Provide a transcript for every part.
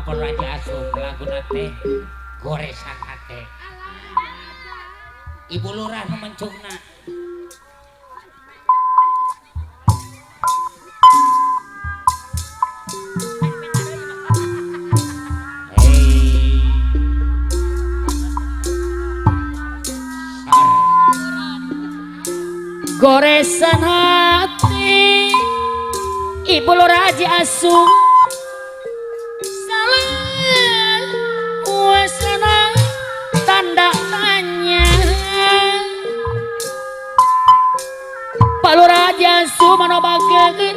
Bapak Raja Asuh lagu nate goresan hate Ibu Lurah nu mencungna goresan hati Ibu Raja Asuh salah wasana tanda tanya Pak Raja Asuh manobageun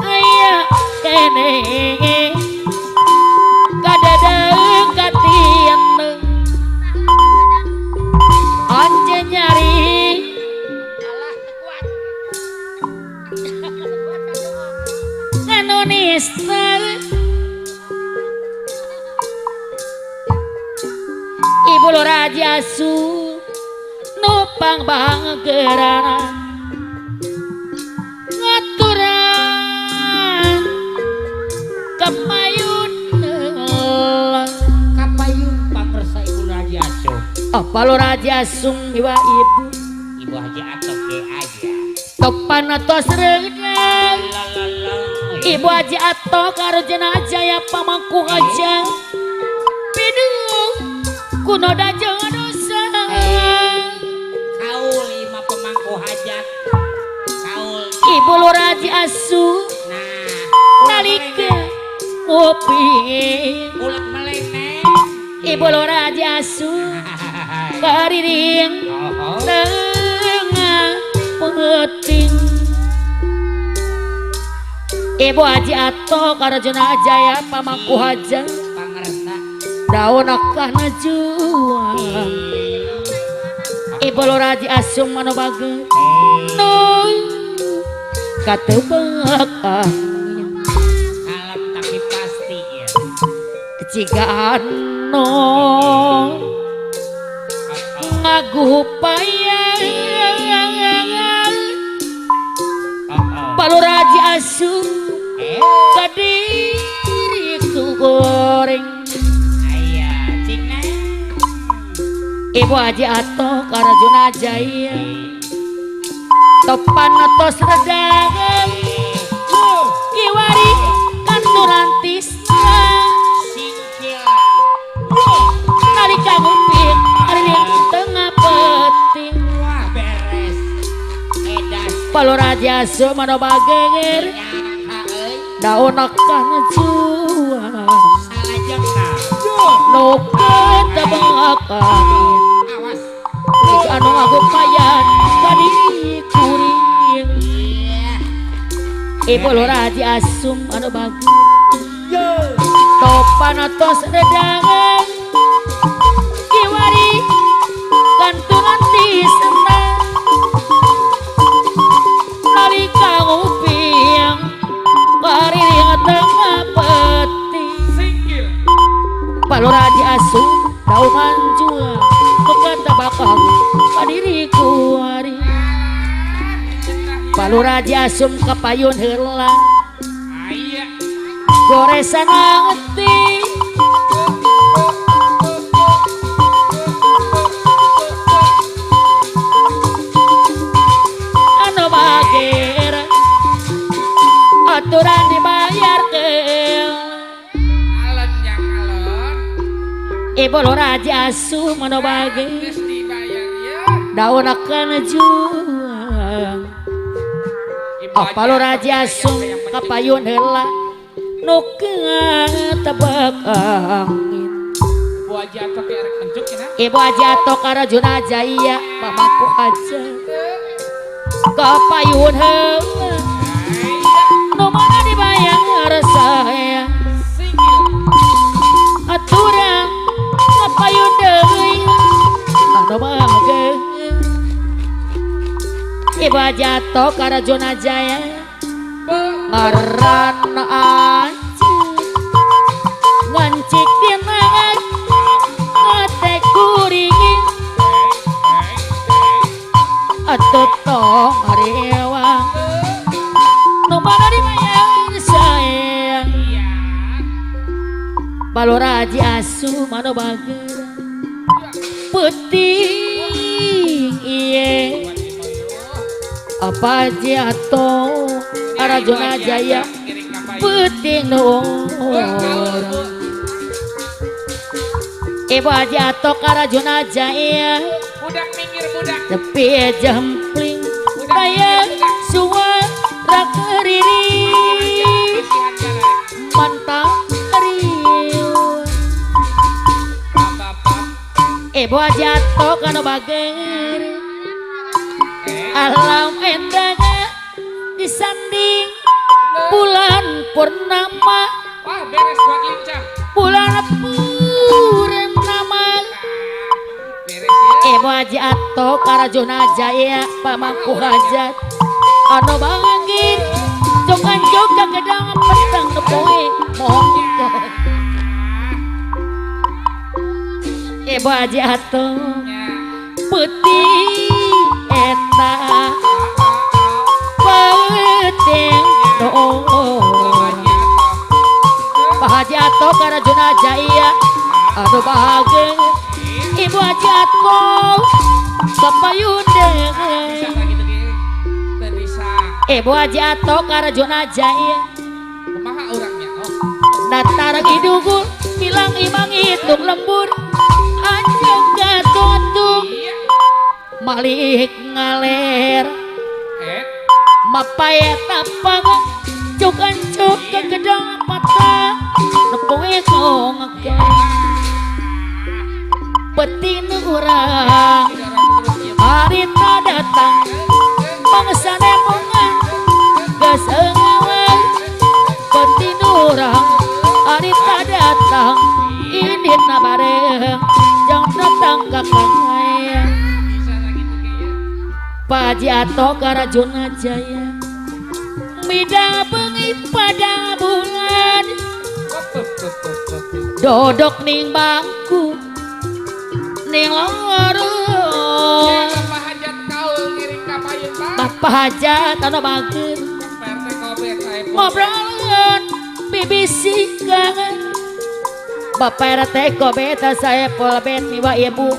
aya kene kadadeuh katian anje nyari Ibu Raja Asuh nupang banggeran ngaturan kapayun pamersa Ibu Raja Asuh apa lo Raja Asuh iwa ibu Ibu Haji Atok ge aja topan atos reudang Ibu Haji Atok karo jenazah ya pamangku aja pidung kuno dajeng dosa kaul lima pemangku hajat kaul Ibu Raja Asuh nalika ngopi ulat melene Ibu Raja Asuh kariring tengah pengeting Ibu Haji Atok karo jenazah ya pamangku haja pangersa daun akan juang Ibu Raja Asuh manobageun katebak angin alam tapi pasti ya cigaan ngagupaya Pak Raja Asuh kadiriku goreng ayah cina Ibu Haji Atok karo jenazah ya topan atos redangan kiwari kanturan tisna nalika ngumpin ariring tengah peting wah beres edas Pak Raja Asuh manobageun daun akan juang salajengna nukeun tebak angin awas anu ngagupayan tadi kuring Ibu Raja Asuh manobageun topan atos redangan kiwari kantungan tisna nalika nguping kariring tengah peti Pak Raja Asuh daungan juang nukeun tabakal kadiriku ari Pak Raja Asuh kapayun heula goresan hati anu bager aturan dibayar alon yang alon Ibu Raja Asuh manobageun geus dibayar ya daun akan juang apa lo Raja Asuh kapayun heula nukeun tebak angin Ibu Haji Atok ge arek enjuk cenah Ibu Haji Atok karo jenazah iya pamangku aja kapayun heula nu mana dibayar saya aturan kapayun deui anu bageun Ibu Haji Atok karo jenazah ya ngaran aja ngancik dina ngate kuring atut tong rewang nu mana dibayar sayang Balora Haji Asu mano bager penting iye apa Haji Ato Arjuna Jaya penting dong Ibu Haji Ato Arjuna Jaya budak minggir budak tepi jempling kayak suara keriri mantap riuh Ibu Haji Ato kano bager alam endangnya disanding bulan purnama wah beres buat lincah bulan purnama beres ya Ibu Haji Ato Arjuna Jaya pamangku hajat anu banggir jokan joka gedang petang nepoe mongka Ibu Haji Ato putih eta penting doa Pak Haji Ato Arjuna Jaya aduh bahagia Ibu Haji Ato kapayunde Ibu Haji Ato Arjuna Jaya kumaha urangnya oh datar idugul bilang imang hitung lembur anjing gatutung malik ngaler mapaya tapang cukan cuka gedang patah nepoe ngongke petin urang hari tak datang pangsane mongan gasengan petin urang hari tak datang ini na bareng jangan datang kakang Pak Haji Ato Arjuna Jaya mida bengi pada bulan dodok ning bangku ning lorong Bapak hajat kaul ngiring ka payun Pak Bapak Hajat anu bager PRT Kobet saya ngobrolan bibisikan Bapak RT Kobet saya polbet niwa ibu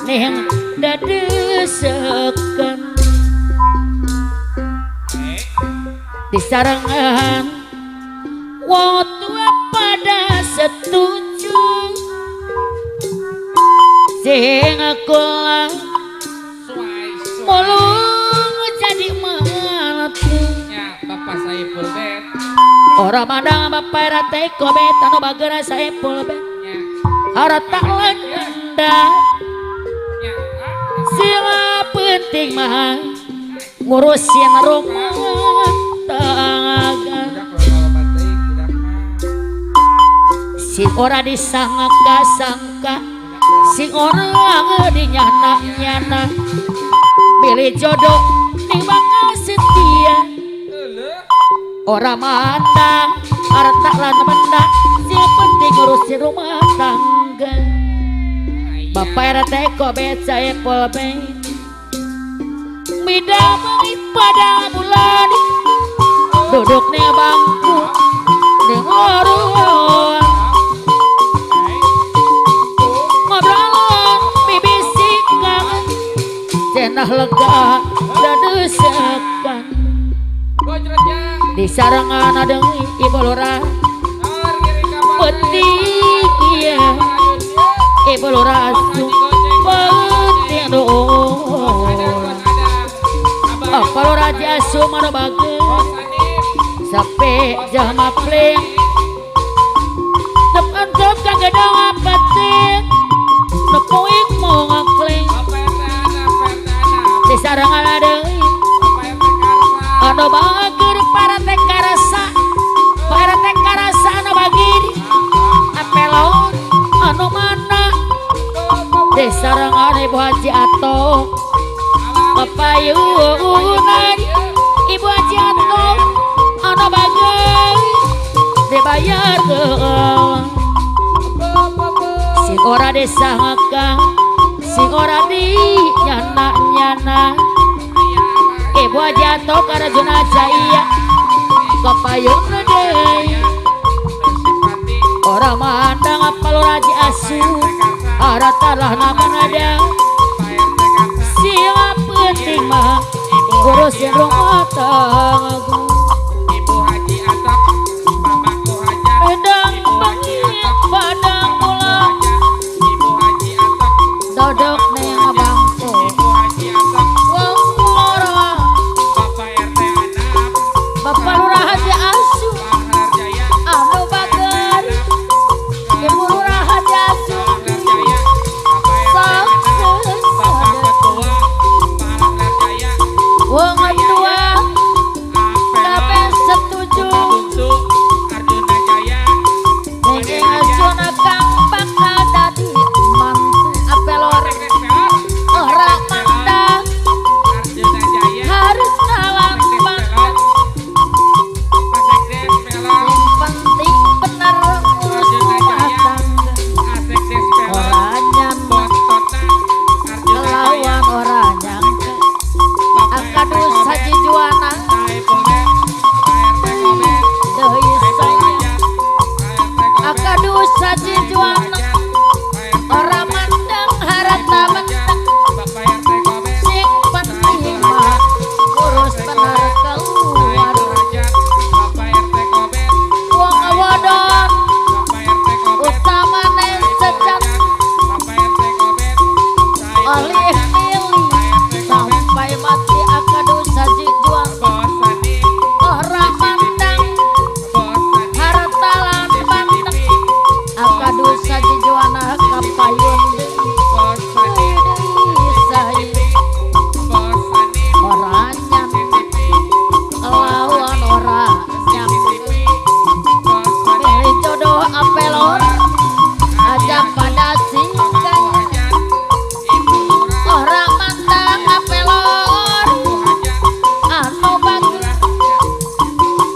ning dadesekan disarangan waktu pada setuju sing aku lang mulung jadi manatunya Bapak saya pulbet orang mandang Bapak rate kobet anu bagera saya pulbet harta lenda sila penting mah ngurusin rumah tangga si ora disangka-sangka si orang dinyana-nyana pilih jodoh nih bakal setia orang mandang harta lan benda si penting ngurusin rumah tangga Bapak RT Kobet saya polbet mida bengi pada bulan duduk nih bangku nih ngorong ngobrolan bibisikan cenah lega dadesekan di sarangan ada Ibu Lora penting iya Ibu Lora asuh penting doa apa Lora asuh mana bagus sampai jam apling depan top kagedang apa teh nepoik mau ngakling di sarangan ada anu bager para teh karasa anu bagir apelon anu mana di sarangan Ibu Haji Ato papayunan Ibu Haji Ato anu bager dibayar ke sing ora disangka sing ora dinyana-nyana Ibu Haji Ato Arjuna Jaya kapayun deui orang mandang Raji Asu haratalah nama ada siap penting mah urusin rumah tangga Ibu Haji Atok mamaku hajat pedang bengit padang pulang Ibu Haji Atok dodok neng bangko Ibu Haji Atok wong loro Bapak RT Anak Bapak Lurah Haji Asu Bahar Jaya anu bager Ibu Lurah Haji Asu Bahar Jaya Bapak RT Anak Bapak Ketua Bahar Jaya wong tua kabeh Apel setuju Bungsu Arjuna Jaya neng Asuna kang bakal dadi mantu apelor ora mandang Arjuna Jaya harus ngalang banget Asekdes Pelor yang penting bener urus rumah tangga Asekdes Pelor orangnya Bos Kota Arjuna Jaya lawan orangnya akadus haji juana Saipulnya ART Kobe deui saya Hajat ART Kobe akadus haji juana orang mandang harata mentang Bapak RT Kobe sing penting mah urus bener keluar Hajat Bapak RT Kobe wong wadon Bapak RT Kobe utamane sejak Bapak RT Kobe oleh milih sampai mati akadus haji juana Bos Sani orang mandang Bos Sani harta lan mandang akadus haji juana kapayun Bos Sani saya Bos Sani orangnya lawan orangnya Bos Sani pilih jodoh apelor aja pada singkat Hajat Ibu Lurah orang mandang apelor anu bagus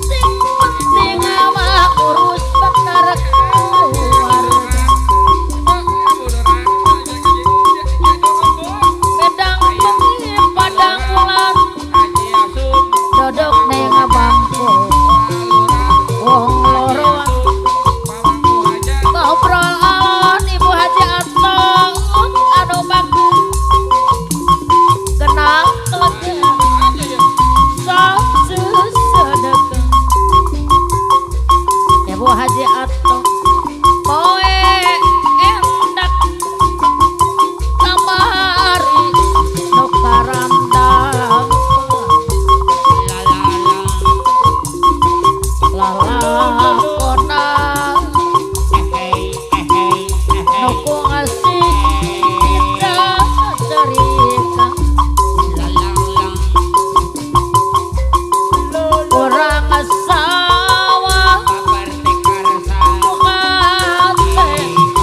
sing penting mah urus bener keluarga medang bengi padang ular dodok neng bangko wong loro ngobrol alon Ibu Haji Atong anu bagus kenang kelega sok sedekah Ibu Haji Atong poe endak kamari nu karandang lalakona nuku ngasih kita cerita kurang sawah hati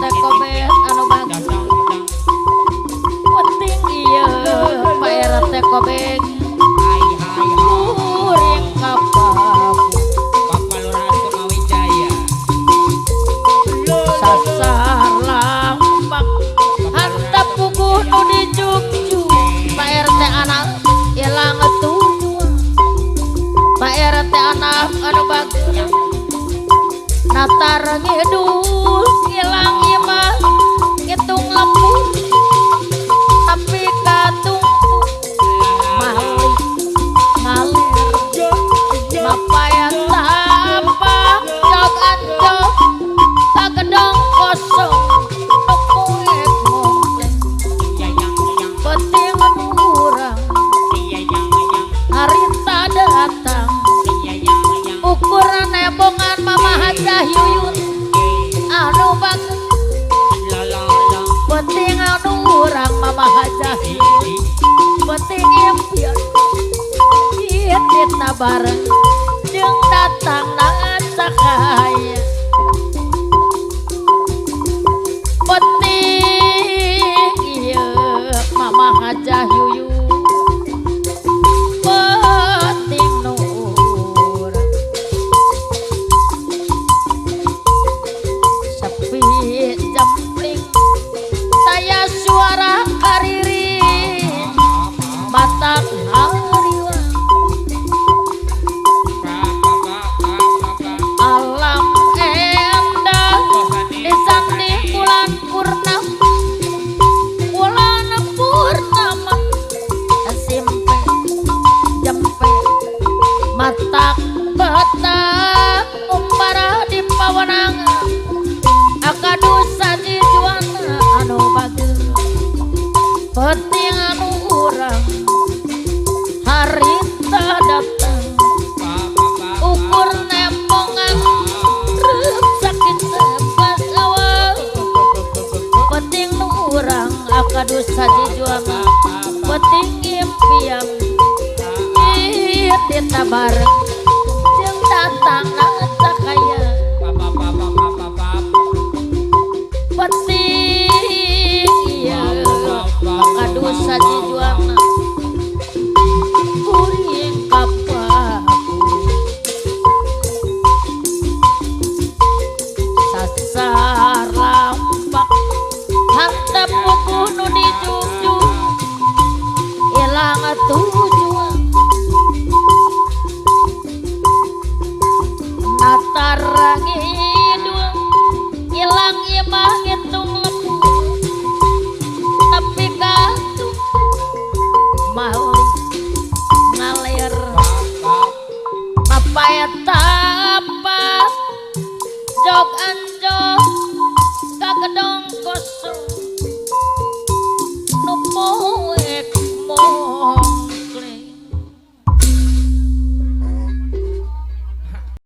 RT Kober anu bagus penting iya Pak RT Kober kuring kapal sasar lampak handap puguh nu dijukjuk Pak RT anak ilang tujuan Pak RT anak anu bagus natar ngidul ilang imah ngitung lembut tapi katung malik ngalir mapayan tapak jog anjog kagedong kosong nukuek ngompleng penting urang harita datang ukuran nebongan mama hajah yuyun anu bagus penting anu urang mama hajah yuyun penting impian kita bareng jeung datang na cahaya penting iya mama hajah yuyun penting nu urang sepi jempling saya suara kariri matang hariwang alam endah disandi bulan purnama simpe jempe matak betak umpara di pawanangan akadusa di juana anu bagus penting anu urang harita datang ukur nembongan sakit sepas awal penting nu urang akadusa di juana penting impian kita bareng jeung datang na cahaya penting iya akadusa di juana kuring kapaku sasar lampak handap puguh nu dijukjuk ilang tujuan natar ngidul ilang imah ngitung